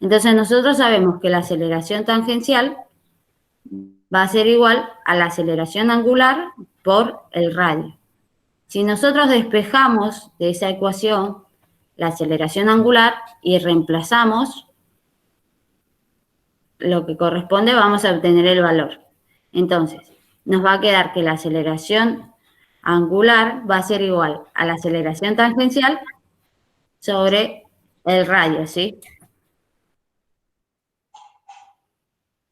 Entonces, nosotros sabemos que la aceleración tangencial va a ser igual a la aceleración angular por el radio. Si nosotros despejamos de esa ecuación la aceleración angular y reemplazamos lo que corresponde, vamos a obtener el valor. Entonces, nos va a quedar que la aceleración angular va a ser igual a la aceleración tangencial sobre el radio, ¿sí?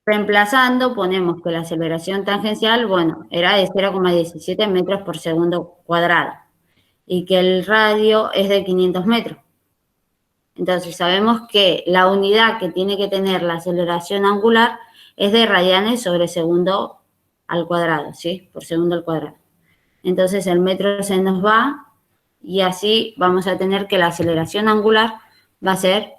Reemplazando, ponemos que la aceleración tangencial, bueno, era de 0,17 metros por segundo cuadrado y que el radio es de 500 metros. Entonces, sabemos que la unidad que tiene que tener la aceleración angular es de radianes sobre segundo al cuadrado, ¿sí? Por segundo al cuadrado. Entonces, el metro se nos va y así vamos a tener que la aceleración angular va a ser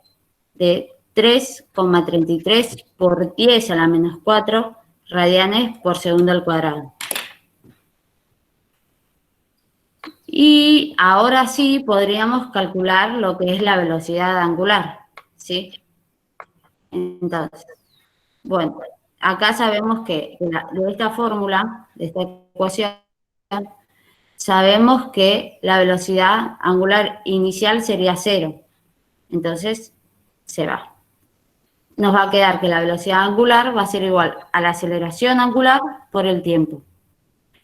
de 3,33 por 10 a la menos 4 radianes por segundo al cuadrado. Y ahora sí podríamos calcular lo que es la velocidad angular, ¿sí? Entonces, bueno, acá sabemos que de esta fórmula, de esta ecuación, sabemos que la velocidad angular inicial sería 0. Entonces, se va. Nos va a quedar que la velocidad angular va a ser igual a la aceleración angular por el tiempo.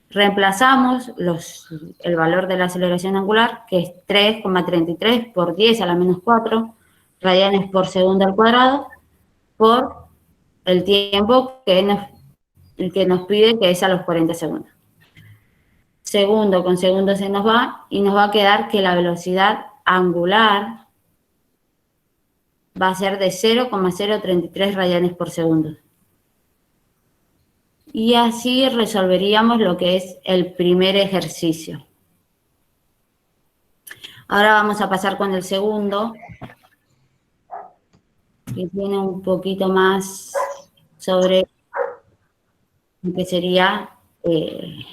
Reemplazamos el valor de la aceleración angular, que es 3,33 por 10 a la menos 4 radianes por segundo al cuadrado, por el tiempo que nos pide, que es a los 40 segundos. Segundo con segundo se nos va y nos va a quedar que la velocidad angular va a ser de 0,033 radianes por segundo. Y así resolveríamos lo que es el primer ejercicio. Ahora vamos a pasar con el segundo, que tiene un poquito más sobre lo que sería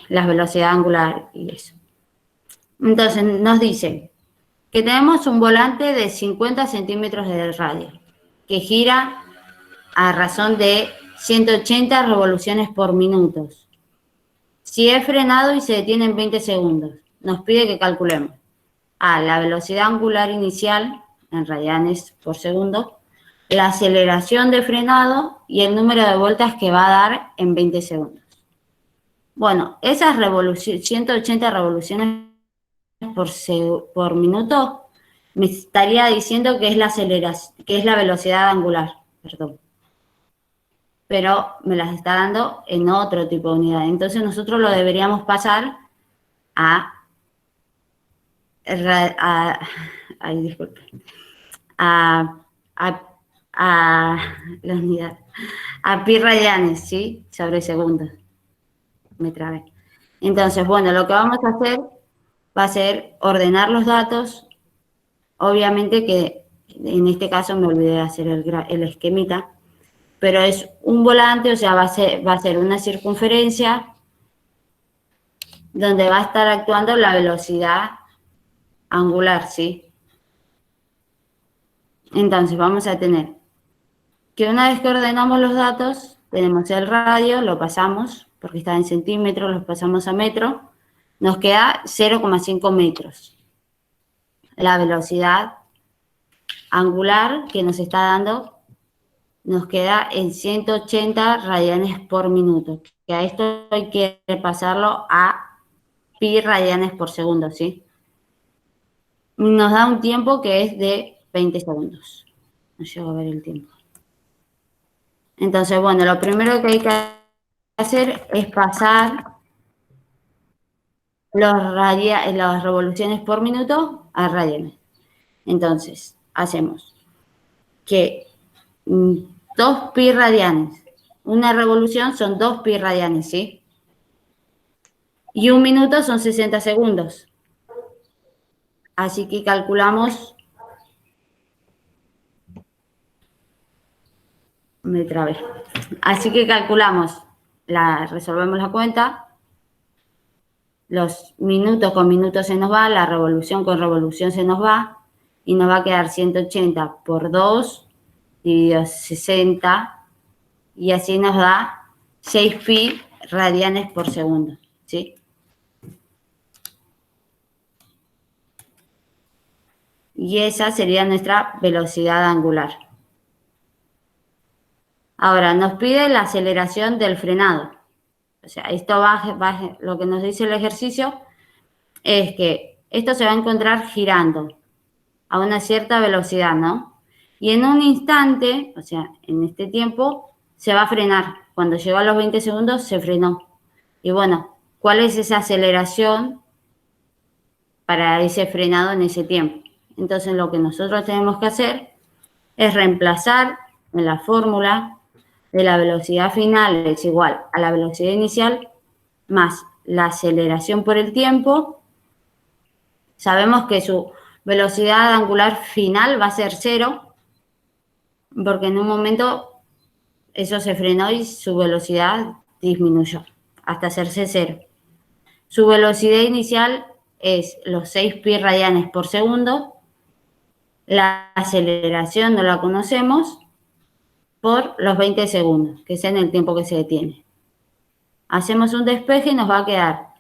la velocidad angular y eso. Entonces nos dice que tenemos un volante de 50 centímetros de radio, que gira a razón de 180 revoluciones por minuto. Si es frenado y se detiene en 20 segundos, nos pide que calculemos la velocidad angular inicial en radianes por segundo, la aceleración de frenado y el número de vueltas que va a dar en 20 segundos. Bueno, esas 180 revoluciones por minuto me estaría diciendo que es la velocidad angular, perdón. Pero me las está dando en otro tipo de unidad. Entonces nosotros lo deberíamos pasar a a la unidad, a pi radianes, ¿sí? Sobre segundos. Me trabé. Entonces, bueno, lo que vamos a hacer va a ser ordenar los datos. Obviamente que en este caso me olvidé de hacer el esquemita, pero es un volante, o sea, va a ser una circunferencia donde va a estar actuando la velocidad angular, ¿sí? Entonces, vamos a tener que una vez que ordenamos los datos, tenemos el radio, lo pasamos, porque está en centímetros, lo pasamos a metro, nos queda 0,5 metros. La velocidad angular que nos está dando nos queda en 180 radianes por minuto, que a esto hay que pasarlo a pi radianes por segundo, ¿sí? Nos da un tiempo que es de 20 segundos. No llego a ver el tiempo. Entonces, bueno, lo primero que hay que hacer es pasar las revoluciones por minuto a radianes. Entonces, hacemos que 2 pi radianes, una revolución son 2 pi radianes, ¿sí? Y un minuto son 60 segundos. Así que calculamos, me trabé. Así que calculamos, resolvemos la cuenta. Los minutos con minutos se nos va, la revolución con revolución se nos va, y nos va a quedar 180 por 2 dividido 60, y así nos da 6 pi radianes por segundo, ¿sí? Y esa sería nuestra velocidad angular. Ahora, nos pide la aceleración del frenado. O sea, esto lo que nos dice el ejercicio es que esto se va a encontrar girando a una cierta velocidad, ¿no? Y en un instante, o sea, en este tiempo, se va a frenar. Cuando llegó a los 20 segundos, se frenó. Y bueno, ¿cuál es esa aceleración para ese frenado en ese tiempo? Entonces, lo que nosotros tenemos que hacer es reemplazar en la fórmula de la velocidad final es igual a la velocidad inicial más la aceleración por el tiempo. Sabemos que su velocidad angular final va a ser 0, porque en un momento eso se frenó y su velocidad disminuyó hasta hacerse 0. Su velocidad inicial es los 6 pi radianes por segundo. La aceleración no la conocemos por los 20 segundos, que es en el tiempo que se detiene. Hacemos un despeje y nos va a quedar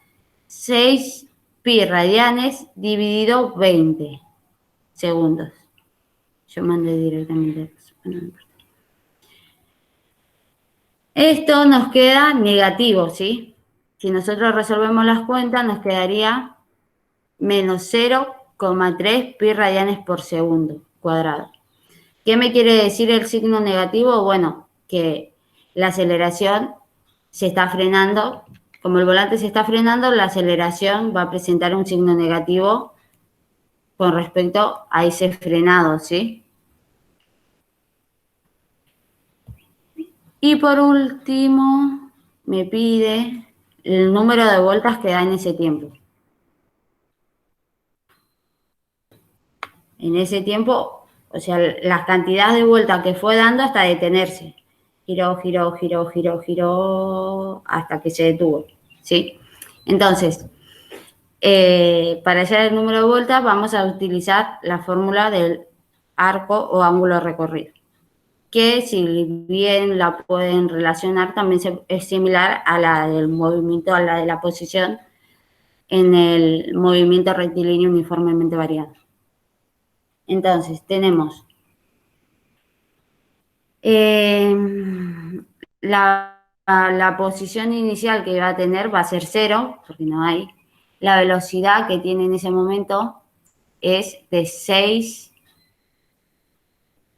6 pi radianes dividido 20 segundos. Yo mandé directamente eso, no importa. Esto nos queda negativo, ¿sí? Si nosotros resolvemos las cuentas, nos quedaría menos 0,3 pi radianes por segundo cuadrado. ¿Qué me quiere decir el signo negativo? Bueno, que la aceleración se está frenando. Como el volante se está frenando, la aceleración va a presentar un signo negativo con respecto a ese frenado, ¿sí? Y por último, me pide el número de vueltas que da en ese tiempo. En ese tiempo, o sea, la cantidad de vueltas que fue dando hasta detenerse. Giró, giró, giró, giró, giró, hasta que se detuvo, ¿sí? Entonces, para hallar el número de vueltas vamos a utilizar la fórmula del arco o ángulo recorrido, que si bien la pueden relacionar, también es similar a la del movimiento, a la de la posición en el movimiento rectilíneo uniformemente variado. Entonces, tenemos la posición inicial que va a tener va a ser 0, porque no hay. La velocidad que tiene en ese momento es de 6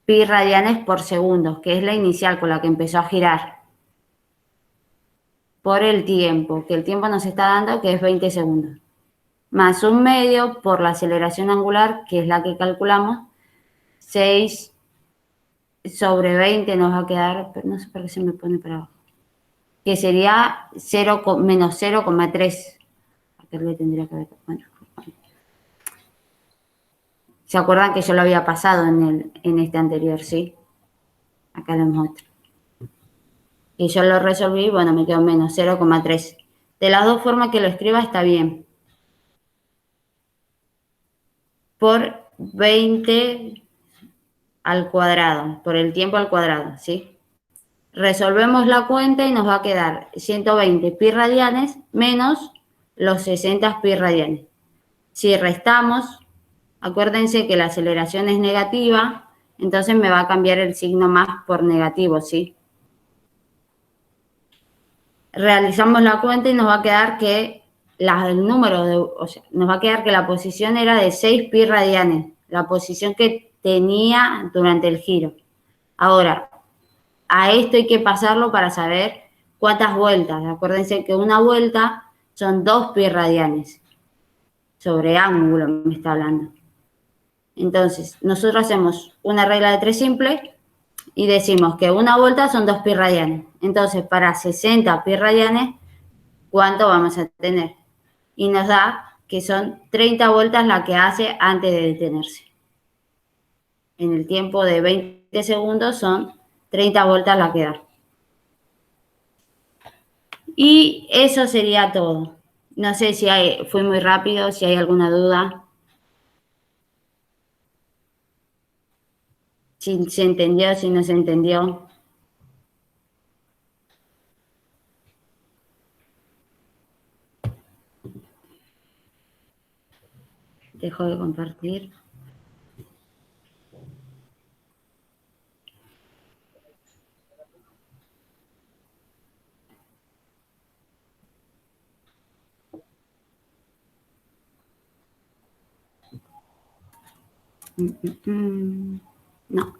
pi radianes por segundo, que es la inicial con la que empezó a girar. Por el tiempo, que el tiempo nos está dando, que es 20 segundos. Más un medio por la aceleración angular, que es la que calculamos, 6 sobre 20 nos va a quedar, pero no sé por qué se me pone para abajo, que sería menos 0,3. Acá le tendría que haber, bueno. ¿Se acuerdan que yo lo había pasado en este anterior, sí? Acá lo muestro. Y yo lo resolví, bueno, me quedó menos 0,3. De las dos formas que lo escriba está bien. Por 20 al cuadrado, por el tiempo al cuadrado, ¿sí? Resolvemos la cuenta y nos va a quedar 120 pi radianes menos los 60 pi radianes. Si restamos, acuérdense que la aceleración es negativa, entonces me va a cambiar el signo más por negativo, ¿sí? Realizamos la cuenta y nos va a quedar que el número, o sea, nos va a quedar que la posición era de 6 pi radianes, la posición que tenía durante el giro. Ahora, a esto hay que pasarlo para saber cuántas vueltas. Acuérdense que una vuelta son 2 pi radianes. Sobre ángulo me está hablando. Entonces, nosotros hacemos una regla de 3 simple y decimos que una vuelta son 2 pi radianes. Entonces, para 60 pi radianes, ¿cuánto vamos a tener? Y nos da que son 30 vueltas la que hace antes de detenerse. En el tiempo de 20 segundos son 30 vueltas la que da. Y eso sería todo. No sé si fue muy rápido, si hay alguna duda. Si se entendió, si no se entendió. Dejo de compartir. No.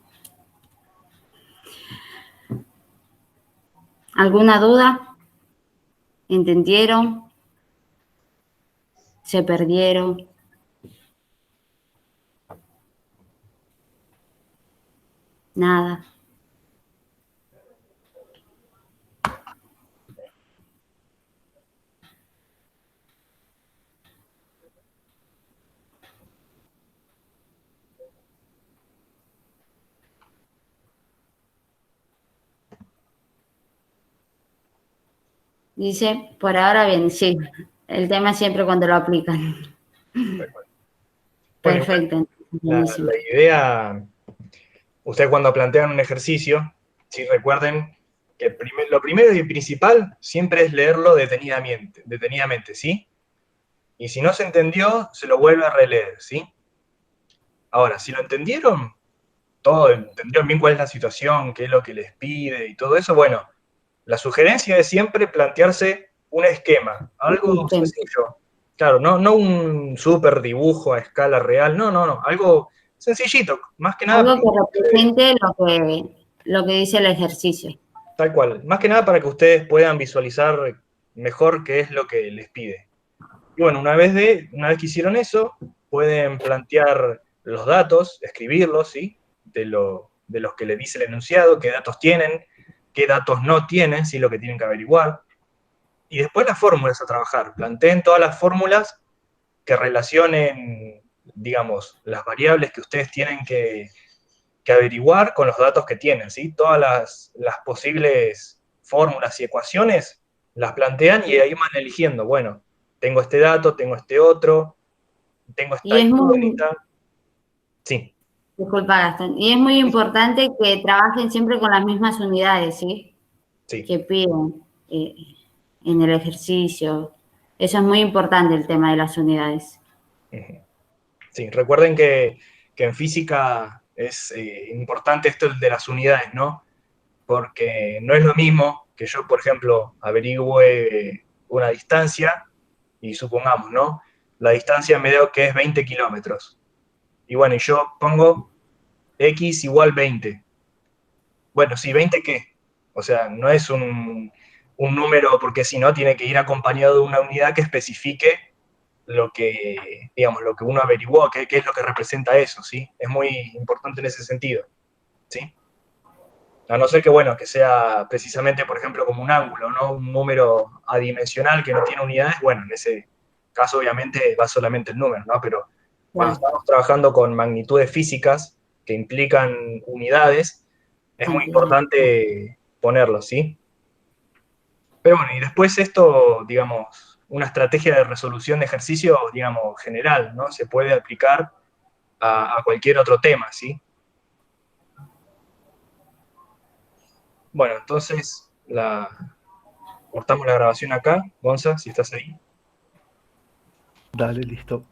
¿Alguna duda? ¿Entendieron? ¿Se perdieron? Nada. Dice, por ahora bien, sí. El tema es siempre cuando lo aplican. Bueno, Perfecto. igual, la idea, ustedes cuando plantean un ejercicio, si recuerden que lo primero y principal siempre es leerlo detenidamente, ¿sí? Y si no se entendió, se lo vuelve a releer, ¿sí? Ahora, si lo entendieron, todo, entendieron bien cuál es la situación, qué es lo que les pide y todo eso, bueno, la sugerencia es siempre plantearse un esquema, algo sencillo. Claro, no un súper dibujo a escala real, no, algo sencillito, más que nada. Algo que represente lo que dice el ejercicio. Tal cual, más que nada para que ustedes puedan visualizar mejor qué es lo que les pide. Y bueno, una vez que hicieron eso, pueden plantear los datos, escribirlos, ¿sí? De los que le dice el enunciado, qué datos tienen, qué datos no tienen, ¿sí? Lo que tienen que averiguar. Y después las fórmulas a trabajar. Planteen todas las fórmulas que relacionen, digamos, las variables que ustedes tienen que averiguar con los datos que tienen, ¿sí? Todas las posibles fórmulas y ecuaciones las plantean y ahí van eligiendo, bueno, tengo este dato, tengo este otro, tengo Y esta es muy, incógnita. Sí. disculpa Gastón, y es muy importante que trabajen siempre con las mismas unidades, ¿sí? Sí. Que piden en el ejercicio. Eso es muy importante, el tema de las unidades. Sí, recuerden que en física es importante esto de las unidades, ¿no? Porque no es lo mismo que yo, por ejemplo, averigüe una distancia y supongamos, ¿no? La distancia me dio que es 20 kilómetros. Y bueno, y yo pongo x igual 20. Bueno, sí, ¿20 qué? O sea, no es un número, porque si no, tiene que ir acompañado de una unidad que especifique lo que, digamos, lo que uno averiguó, qué es lo que representa eso, ¿sí? Es muy importante en ese sentido, ¿sí? A no ser que, bueno, que sea precisamente, por ejemplo, como un ángulo, ¿no? Un número adimensional que no tiene unidades, bueno, en ese caso obviamente va solamente el número, ¿no? Pero cuando Claro, estamos trabajando con magnitudes físicas que implican unidades, es se muy entiende. importante ponerlo, ¿sí? Pero bueno, y después esto, digamos, una estrategia de resolución de ejercicio, digamos, general, ¿no? Se puede aplicar a cualquier otro tema, ¿sí? Bueno, entonces cortamos la grabación acá. Gonza, si estás ahí. Dale, listo.